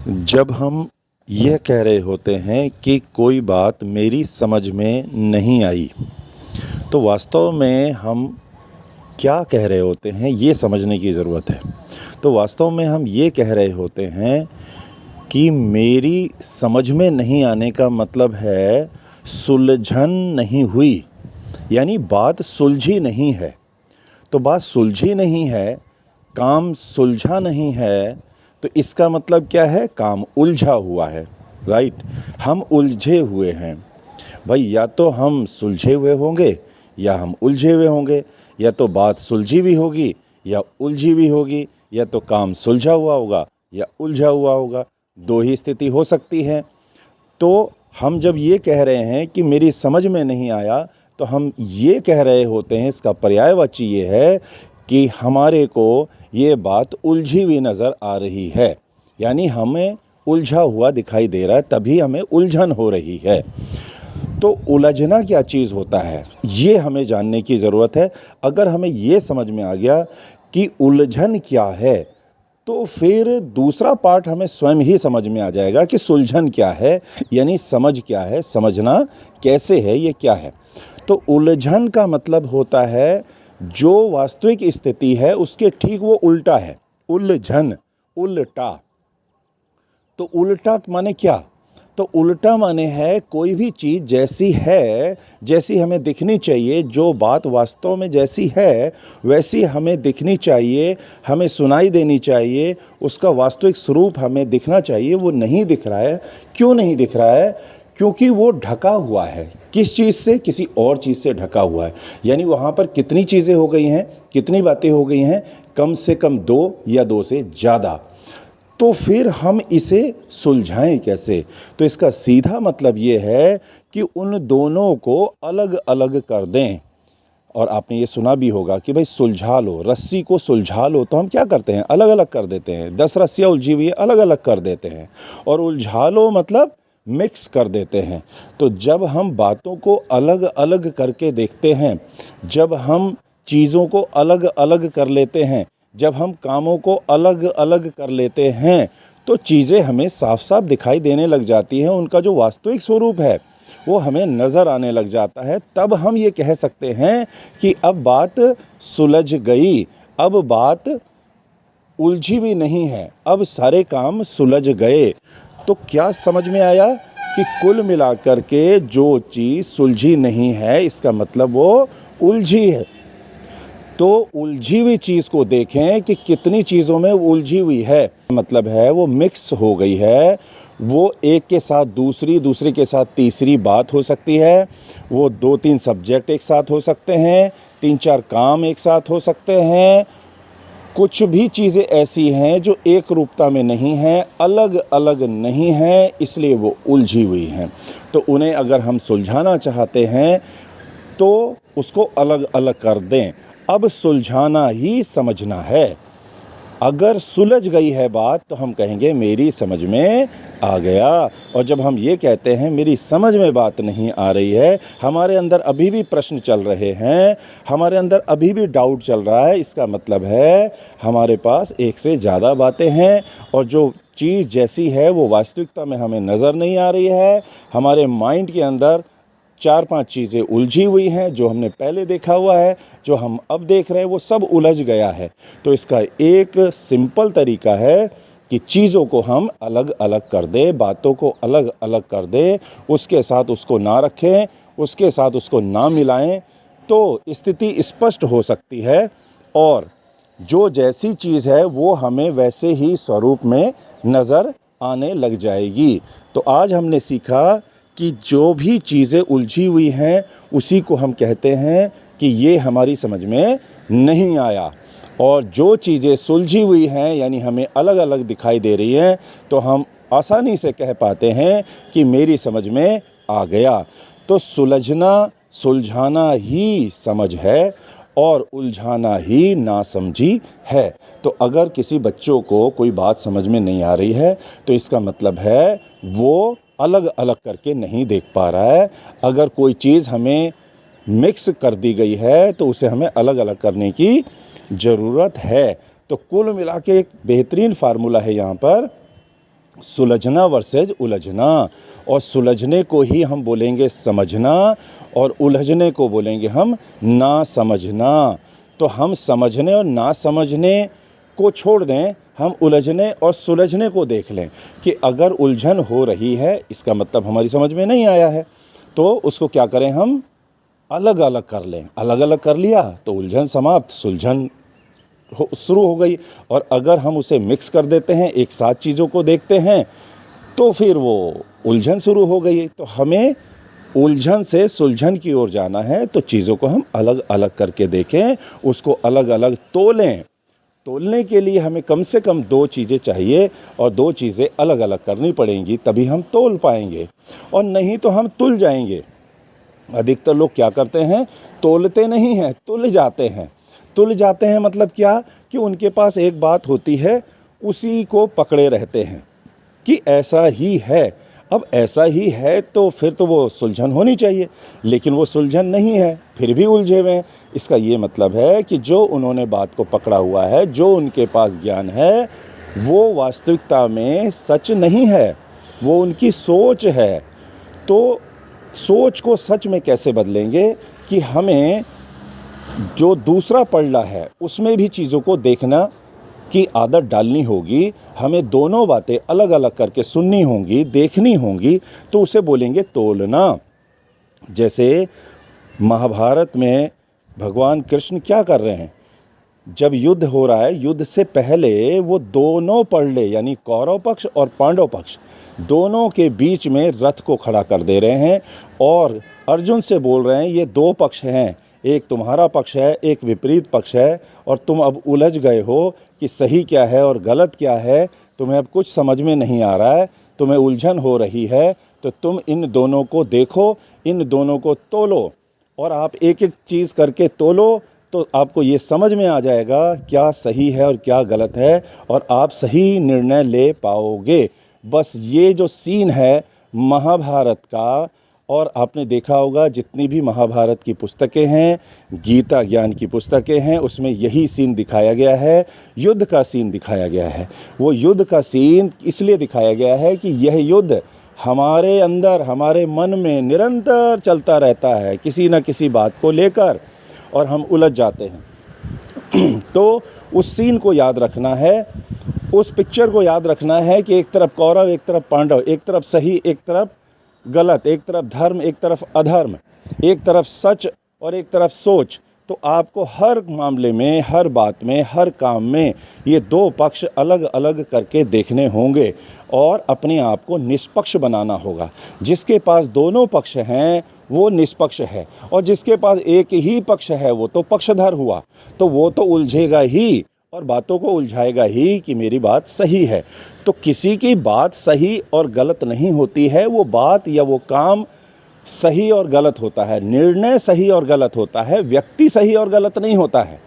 जब हम यह कह रहे होते हैं कि कोई बात मेरी समझ में नहीं आई, तो वास्तव में हम क्या कह रहे होते हैं ये समझने की ज़रूरत है। तो वास्तव में हम ये कह रहे होते हैं कि मेरी समझ में नहीं आने का मतलब है सुलझन नहीं हुई, यानी बात सुलझी नहीं है। तो बात सुलझी नहीं है, काम सुलझा नहीं है, तो इसका मतलब क्या है? काम उलझा हुआ है, राइट? हम उलझे हुए हैं भाई, या तो हम सुलझे हुए होंगे या हम उलझे हुए होंगे, या तो बात सुलझी भी होगी या उलझी भी होगी, या तो काम सुलझा हुआ होगा या उलझा हुआ होगा। दो ही स्थिति हो सकती है। तो हम जब ये कह रहे हैं कि मेरी समझ में नहीं आया, तो हम ये कह रहे होते हैं, इसका पर्यायवाची ये है कि हमारे को ये बात उलझी हुई नज़र आ रही है, यानी हमें उलझा हुआ दिखाई दे रहा है, तभी हमें उलझन हो रही है। तो उलझना क्या चीज़ होता है, ये हमें जानने की ज़रूरत है। अगर हमें ये समझ में आ गया कि उलझन क्या है, तो फिर दूसरा पार्ट हमें स्वयं ही समझ में आ जाएगा कि सुलझन क्या है, यानी समझ क्या है, समझना कैसे है, ये क्या है। तो उलझन का मतलब होता है जो वास्तविक स्थिति है उसके ठीक वो उल्टा है। उलझन, उल्टा। तो उल्टा माने क्या? तो उल्टा माने है कोई भी चीज़ जैसी है, जैसी हमें दिखनी चाहिए, जो बात वास्तव में जैसी है वैसी हमें दिखनी चाहिए, हमें सुनाई देनी चाहिए, उसका वास्तविक स्वरूप हमें दिखना चाहिए, वो नहीं दिख रहा है। क्यों नहीं दिख रहा है? क्योंकि वो ढका हुआ है। किस चीज़ से? किसी और चीज़ से ढका हुआ है। यानी वहाँ पर कितनी चीज़ें हो गई हैं, कितनी बातें हो गई हैं? कम से कम दो या दो से ज़्यादा। तो फिर हम इसे सुलझाएं कैसे? तो इसका सीधा मतलब ये है कि उन दोनों को अलग अलग कर दें। और आपने ये सुना भी होगा कि भाई सुलझा लो, रस्सी को सुलझा लो, तो हम क्या करते हैं? अलग अलग कर देते हैं। 10 रस्सियाँ उलझी हुई है, अलग अलग कर देते हैं। और उलझा लो मतलब मिक्स कर देते हैं। तो जब हम बातों को अलग अलग करके देखते हैं, जब हम चीज़ों को अलग अलग कर लेते हैं, जब हम कामों को अलग अलग कर लेते हैं, तो चीज़ें हमें साफ साफ दिखाई देने लग जाती हैं। उनका जो वास्तविक स्वरूप है वो हमें नज़र आने लग जाता है। तब हम ये कह सकते हैं कि अब बात सुलझ गई, अब बात उलझी भी नहीं है, अब सारे काम सुलझ गए। तो क्या समझ में आया कि कुल मिलाकर के जो चीज़ सुलझी नहीं है, इसका मतलब वो उलझी है। तो उलझी हुई चीज़ को देखें कि कितनी चीज़ों में उलझी हुई है, मतलब है वो मिक्स हो गई है। वो एक के साथ दूसरी, दूसरे के साथ तीसरी बात हो सकती है। वो 2-3 सब्जेक्ट एक साथ हो सकते हैं, 3-4 काम एक साथ हो सकते हैं। कुछ भी चीज़ें ऐसी हैं जो एक रूपता में नहीं हैं, अलग अलग नहीं हैं, इसलिए वो उलझी हुई हैं। तो उन्हें अगर हम सुलझाना चाहते हैं तो उसको अलग अलग कर दें। अब सुलझाना ही समझना है। अगर सुलझ गई है बात तो हम कहेंगे मेरी समझ में आ गया। और जब हम ये कहते हैं मेरी समझ में बात नहीं आ रही है, हमारे अंदर अभी भी प्रश्न चल रहे हैं, हमारे अंदर अभी भी डाउट चल रहा है, इसका मतलब है हमारे पास एक से ज़्यादा बातें हैं और जो चीज़ जैसी है वो वास्तविकता में हमें नज़र नहीं आ रही है। हमारे माइंड के अंदर 4-5 चीज़ें उलझी हुई हैं, जो हमने पहले देखा हुआ है, जो हम अब देख रहे हैं, वो सब उलझ गया है। तो इसका एक सिंपल तरीका है कि चीज़ों को हम अलग अलग कर दें, बातों को अलग अलग कर दें, उसके साथ उसको ना रखें, उसके साथ उसको ना मिलाएं, तो स्थिति स्पष्ट हो सकती है और जो जैसी चीज़ है वो हमें वैसे ही स्वरूप में नज़र आने लग जाएगी। तो आज हमने सीखा कि जो भी चीज़ें उलझी हुई हैं उसी को हम कहते हैं कि ये हमारी समझ में नहीं आया। और जो चीज़ें सुलझी हुई हैं यानी हमें अलग अलग दिखाई दे रही हैं, तो हम आसानी से कह पाते हैं कि मेरी समझ में आ गया। तो सुलझना, सुलझाना ही समझ है और उलझाना ही नासमझी है। तो अगर किसी बच्चों को कोई बात समझ में नहीं आ रही है तो इसका मतलब है वो अलग अलग करके नहीं देख पा रहा है। अगर कोई चीज़ हमें मिक्स कर दी गई है तो उसे हमें अलग अलग करने की ज़रूरत है। तो कुल मिला के एक बेहतरीन फार्मूला है यहाँ पर सुलझना वर्सेज उलझना, और सुलझने को ही हम बोलेंगे समझना और उलझने को बोलेंगे हम ना समझना। तो हम समझने और ना समझने को छोड़ दें, हम उलझने और सुलझने को देख लें कि अगर उलझन हो रही है इसका मतलब हमारी समझ में नहीं आया है, तो उसको क्या करें, हम अलग अलग कर लें। अलग अलग कर लिया तो उलझन समाप्त, सुलझन शुरू हो गई। और अगर हम उसे मिक्स कर देते हैं, एक साथ चीज़ों को देखते हैं, तो फिर वो उलझन शुरू हो गई। तो हमें उलझन से सुलझन की ओर जाना है, तो चीज़ों को हम अलग अलग करके देखें, उसको अलग अलग तोलें। तोलने के लिए हमें कम से कम 2 चीज़ें चाहिए, और 2 चीज़ें अलग अलग करनी पड़ेंगी, तभी हम तोल पाएंगे, और नहीं तो हम तुल जाएंगे। अधिकतर लोग क्या करते हैं, तोलते नहीं हैं, तुल जाते हैं। तुल जाते हैं मतलब क्या, कि उनके पास एक बात होती है, उसी को पकड़े रहते हैं कि ऐसा ही है। अब ऐसा ही है तो फिर तो वो सुलझन होनी चाहिए, लेकिन वो सुलझन नहीं है, फिर भी उलझे हुए हैं। इसका ये मतलब है कि जो उन्होंने बात को पकड़ा हुआ है, जो उनके पास ज्ञान है, वो वास्तविकता में सच नहीं है, वो उनकी सोच है। तो सोच को सच में कैसे बदलेंगे, कि हमें जो दूसरा पलड़ा है उसमें भी चीज़ों को देखना की आदत डालनी होगी। हमें दोनों बातें अलग अलग करके सुननी होंगी, देखनी होंगी, तो उसे बोलेंगे तोलना। जैसे महाभारत में भगवान कृष्ण क्या कर रहे हैं, जब युद्ध हो रहा है, युद्ध से पहले वो दोनों पलड़े यानी कौरव पक्ष और पांडव पक्ष दोनों के बीच में रथ को खड़ा कर दे रहे हैं, और अर्जुन से बोल रहे हैं ये 2 पक्ष हैं, एक तुम्हारा पक्ष है, एक विपरीत पक्ष है, और तुम अब उलझ गए हो कि सही क्या है और गलत क्या है, तुम्हें अब कुछ समझ में नहीं आ रहा है, तुम्हें उलझन हो रही है, तो तुम इन दोनों को देखो, इन दोनों को तोलो, और आप एक एक चीज़ करके तोलो, तो आपको ये समझ में आ जाएगा क्या सही है और क्या गलत है, और आप सही निर्णय ले पाओगे। बस ये जो सीन है महाभारत का, और आपने देखा होगा जितनी भी महाभारत की पुस्तकें हैं, गीता ज्ञान की पुस्तकें हैं, उसमें यही सीन दिखाया गया है, युद्ध का सीन दिखाया गया है। वो युद्ध का सीन इसलिए दिखाया गया है कि यह युद्ध हमारे अंदर, हमारे मन में निरंतर चलता रहता है किसी न किसी बात को लेकर, और हम उलझ जाते हैं। तो उस सीन को याद रखना है, उस पिक्चर को याद रखना है कि एक तरफ कौरव, एक तरफ पांडव, एक तरफ सही, एक तरफ गलत, एक तरफ धर्म, एक तरफ अधर्म, एक तरफ सच और एक तरफ सोच। तो आपको हर मामले में, हर बात में, हर काम में ये 2 पक्ष अलग अलग करके देखने होंगे, और अपने आप को निष्पक्ष बनाना होगा। जिसके पास दोनों पक्ष हैं वो निष्पक्ष है, और जिसके पास एक ही पक्ष है वो तो पक्षधर हुआ। तो वो तो उलझेगा ही और बातों को उलझाएगा ही कि मेरी बात सही है। तो किसी की बात सही और गलत नहीं होती है, वो बात या वो काम सही और गलत होता है, निर्णय सही और गलत होता है, व्यक्ति सही और गलत नहीं होता है।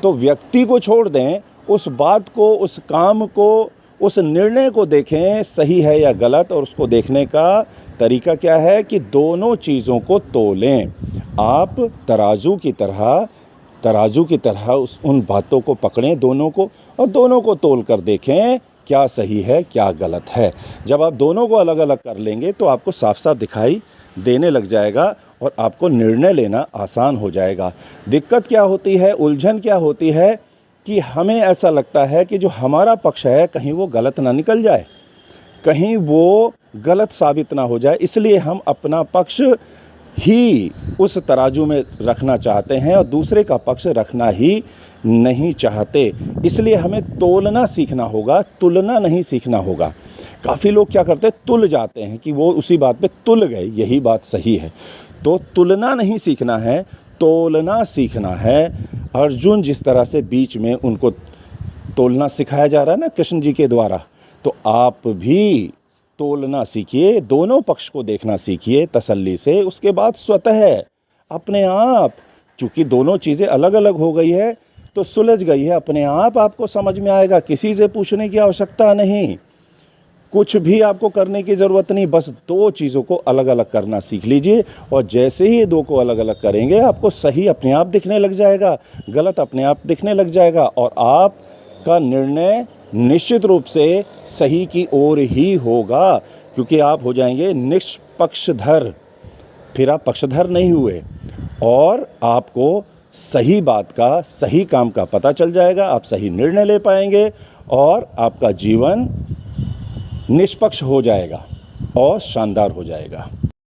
तो व्यक्ति को छोड़ दें, उस बात को, उस काम को, उस निर्णय को देखें सही है या गलत, और उसको देखने का तरीका क्या है कि दोनों चीज़ों को तोलें। आप तराजू की तरह उन बातों को पकड़ें दोनों को, और दोनों को तोल कर देखें क्या सही है क्या गलत है। जब आप दोनों को अलग अलग कर लेंगे तो आपको साफ साफ दिखाई देने लग जाएगा, और आपको निर्णय लेना आसान हो जाएगा। दिक्कत क्या होती है, उलझन क्या होती है, कि हमें ऐसा लगता है कि जो हमारा पक्ष है कहीं वो गलत ना निकल जाए, कहीं वो गलत साबित ना हो जाए, इसलिए हम अपना पक्ष ही उस तराजू में रखना चाहते हैं और दूसरे का पक्ष रखना ही नहीं चाहते। इसलिए हमें तोलना सीखना होगा, तुलना नहीं सीखना होगा। काफ़ी लोग क्या करते हैं, तुल जाते हैं कि वो उसी बात पे तुल गए, यही बात सही है। तो तुलना नहीं सीखना है, तोलना सीखना है। अर्जुन जिस तरह से बीच में उनको तोलना सिखाया जा रहा है ना कृष्ण जी के द्वारा, तो आप भी तोलना सीखिए, दोनों पक्ष को देखना सीखिए तसल्ली से। उसके बाद स्वतः अपने आप, चूँकि दोनों चीज़ें अलग अलग हो गई है तो सुलझ गई है, अपने आप आपको समझ में आएगा, किसी से पूछने की आवश्यकता नहीं, कुछ भी आपको करने की ज़रूरत नहीं, बस 2 चीज़ों को अलग अलग करना सीख लीजिए। और जैसे ही 2 को अलग अलग करेंगे आपको सही अपने आप दिखने लग जाएगा, गलत अपने आप दिखने लग जाएगा, और आपका निर्णय निश्चित रूप से सही की ओर ही होगा, क्योंकि आप हो जाएंगे निष्पक्षधर। फिर आप पक्षधर नहीं हुए और आपको सही बात का, सही काम का पता चल जाएगा, आप सही निर्णय ले पाएंगे और आपका जीवन निष्पक्ष हो जाएगा और शानदार हो जाएगा।